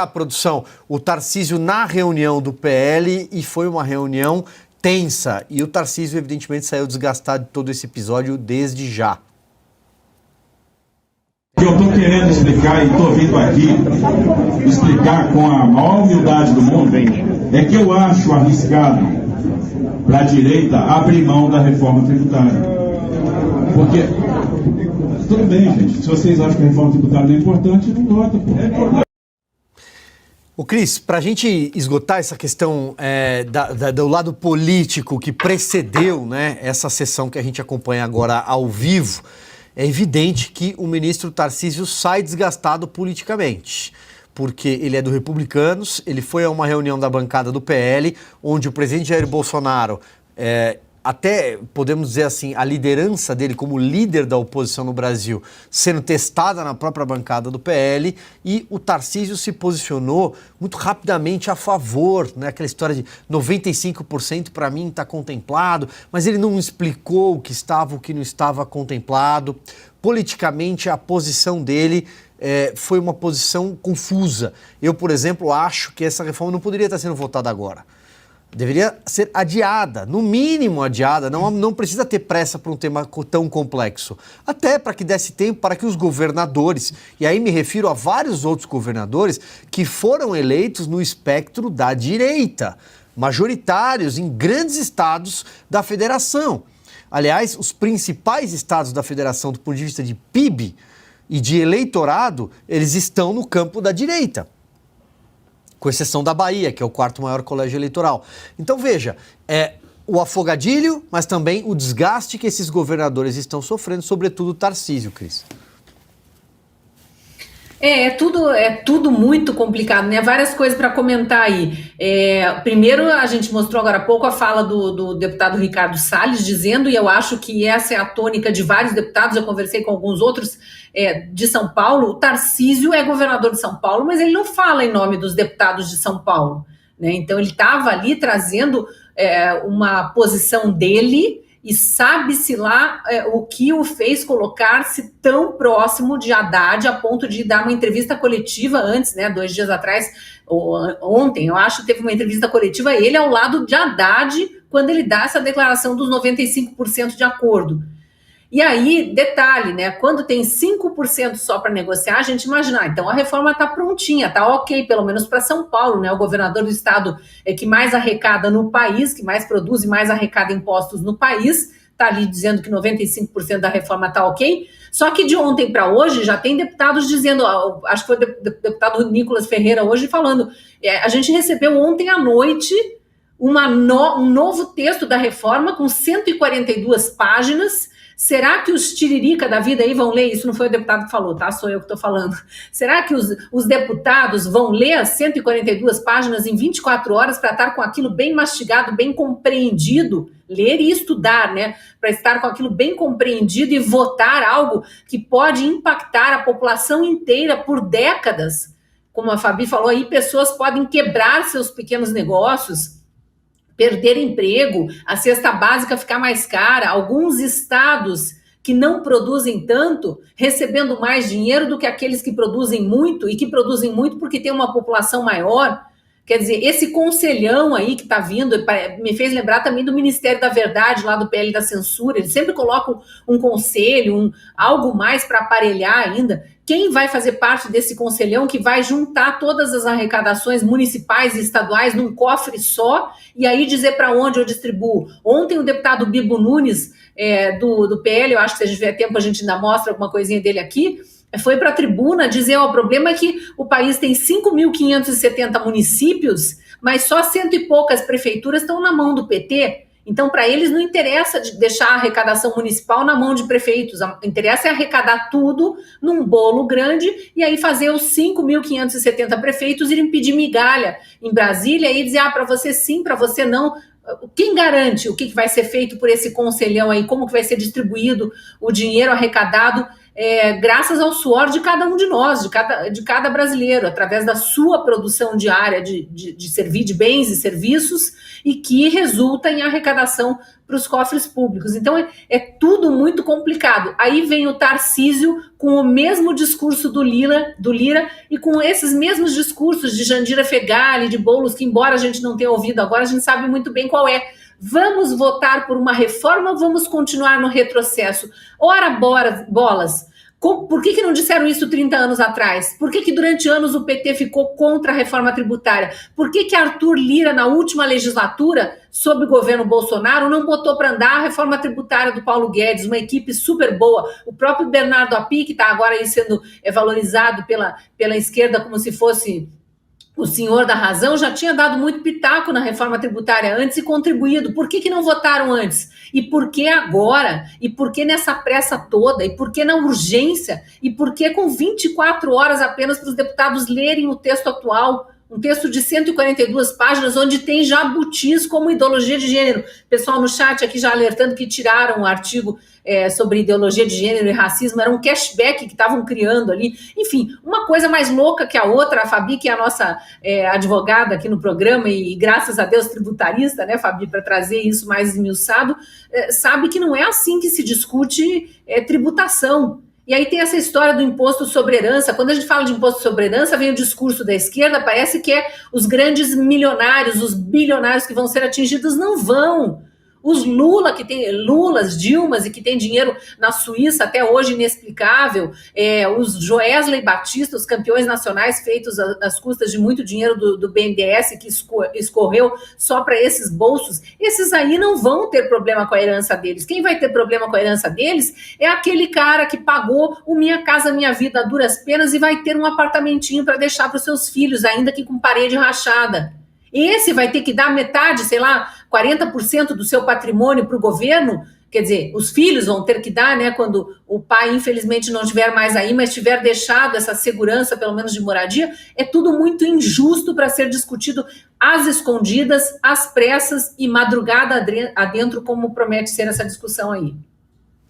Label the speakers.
Speaker 1: A produção, o Tarcísio na reunião do PL, e foi uma reunião tensa. E o Tarcísio, evidentemente, saiu desgastado de todo esse episódio desde já.
Speaker 2: O que eu estou querendo explicar, e estou vindo aqui explicar com a maior humildade do mundo, é que eu acho arriscado para a direita abrir mão da reforma tributária. Porque, tudo bem, gente, se vocês acham que a reforma tributária não é importante, não vota, pô. É importante.
Speaker 1: Ô Cris, para a gente esgotar essa questão do lado político que precedeu, né, essa sessão que a gente acompanha agora ao vivo, é evidente que o ministro Tarcísio sai desgastado politicamente, porque ele é do Republicanos, ele foi a uma reunião da bancada do PL, onde o presidente Jair Bolsonaro, até podemos dizer assim, a liderança dele como líder da oposição no Brasil, sendo testada na própria bancada do PL, e o Tarcísio se posicionou muito rapidamente a favor, né? Aquela história de 95% para mim está contemplado, mas ele não explicou o que estava, o que não estava contemplado. Politicamente, a posição dele foi uma posição confusa. Eu, por exemplo, acho que essa reforma não poderia estar sendo votada agora. Deveria ser adiada, no mínimo adiada, não precisa ter pressa para um tema tão complexo. Até para que desse tempo para que os governadores, e aí me refiro a vários outros governadores que foram eleitos no espectro da direita, majoritários em grandes estados da federação. Aliás, os principais estados da federação do ponto de vista de PIB e de eleitorado, eles estão no campo da direita, com exceção da Bahia, que é o quarto maior colégio eleitoral. Então, veja, o afogadilho, mas também o desgaste que esses governadores estão sofrendo, sobretudo o Tarcísio, Cris.
Speaker 3: É tudo muito complicado, né? Várias coisas para comentar aí. Primeiro, a gente mostrou agora há pouco a fala do deputado Ricardo Salles, dizendo, e eu acho que essa é a tônica de vários deputados, eu conversei com alguns outros de São Paulo, o Tarcísio é governador de São Paulo, mas ele não fala em nome dos deputados de São Paulo, né? Então ele estava ali trazendo uma posição dele, e sabe-se lá o que o fez colocar-se tão próximo de Haddad a ponto de dar uma entrevista coletiva antes, né, 2 dias atrás, ontem, eu acho, teve uma entrevista coletiva, ele ao lado de Haddad, quando ele dá essa declaração dos 95% de acordo. E aí, detalhe, né, quando tem 5% só para negociar, a gente imagina, então a reforma está prontinha, está ok, pelo menos para São Paulo, né, o governador do estado que mais arrecada no país, que mais produz e mais arrecada impostos no país, está ali dizendo que 95% da reforma está ok, só que de ontem para hoje já tem deputados dizendo, acho que foi o deputado Nicolas Ferreira hoje falando, a gente recebeu ontem à noite um novo texto da reforma com 142 páginas. Será que os tiririca da vida aí vão ler? Isso não foi o deputado que falou, tá? Sou eu que estou falando. Será que os deputados vão ler as 142 páginas em 24 horas para estar com aquilo bem mastigado, bem compreendido? Ler e estudar, né? Para estar com aquilo bem compreendido e votar algo que pode impactar a população inteira por décadas. Como a Fabi falou aí, pessoas podem quebrar seus pequenos negócios, perder emprego, a cesta básica ficar mais cara, alguns estados que não produzem tanto, recebendo mais dinheiro do que aqueles que produzem muito, e que produzem muito porque tem uma população maior. Quer dizer, esse conselhão aí que está vindo, me fez lembrar também do Ministério da Verdade, lá do PL da Censura, eles sempre colocam um conselho, algo mais para aparelhar ainda. Quem vai fazer parte desse conselhão que vai juntar todas as arrecadações municipais e estaduais num cofre só e aí dizer para onde eu distribuo? Ontem o deputado Bibo Nunes, do PL, eu acho que se a gente tiver tempo a gente ainda mostra alguma coisinha dele aqui, foi para a tribuna dizer, o problema é que o país tem 5.570 municípios, mas só 100 e poucas prefeituras estão na mão do PT. Então, para eles não interessa deixar a arrecadação municipal na mão de prefeitos, interessa arrecadar tudo num bolo grande e aí fazer os 5.570 prefeitos irem pedir migalha em Brasília e dizer, para você sim, para você não. Quem garante o que vai ser feito por esse conselhão aí, como que vai ser distribuído o dinheiro arrecadado graças ao suor de cada um de nós, de cada brasileiro, através da sua produção diária de bens e serviços, e que resulta em arrecadação para os cofres públicos. Então é tudo muito complicado. Aí vem o Tarcísio com o mesmo discurso do Lira e com esses mesmos discursos de Jandira Fegali, de Boulos, que embora a gente não tenha ouvido agora, a gente sabe muito bem qual é. Vamos votar por uma reforma ou vamos continuar no retrocesso? Ora, bolas! Por que não disseram isso 30 anos atrás? Por que durante anos o PT ficou contra a reforma tributária? Por que Arthur Lira, na última legislatura, sob o governo Bolsonaro, não botou para andar a reforma tributária do Paulo Guedes, uma equipe super boa? O próprio Bernardo Api, que está agora aí sendo valorizado pela esquerda como se fosse o senhor da razão, já tinha dado muito pitaco na reforma tributária antes e contribuído. Por que não votaram antes? E por que agora? E por que nessa pressa toda? E por que na urgência? E por que com 24 horas apenas para os deputados lerem o texto atual? Um texto de 142 páginas, onde tem jabutis como ideologia de gênero. Pessoal no chat aqui já alertando que tiraram o artigo sobre ideologia de gênero e racismo, era um cashback que estavam criando ali. Enfim, uma coisa mais louca que a outra. A Fabi, que é a nossa advogada aqui no programa, e graças a Deus tributarista, né, Fabi, para trazer isso mais esmiuçado, sabe que não é assim que se discute tributação. E aí tem essa história do imposto sobre herança. Quando a gente fala de imposto sobre herança, vem o discurso da esquerda, parece que os grandes milionários, os bilionários que vão ser atingidos. Não vão. Os Lulas, Dilmas, e que tem dinheiro na Suíça até hoje inexplicável, os Joesley Batista, os campeões nacionais feitos às custas de muito dinheiro do BNDES, que escorreu só para esses bolsos, esses aí não vão ter problema com a herança deles. Quem vai ter problema com a herança deles é aquele cara que pagou o Minha Casa Minha Vida a duras penas e vai ter um apartamentinho para deixar para os seus filhos, ainda que com parede rachada. Esse vai ter que dar metade, sei lá, 40% do seu patrimônio para o governo. Quer dizer, os filhos vão ter que dar, né, quando o pai, infelizmente, não estiver mais aí, mas tiver deixado essa segurança, pelo menos de moradia. É tudo muito injusto para ser discutido às escondidas, às pressas e madrugada adentro, como promete ser essa discussão aí.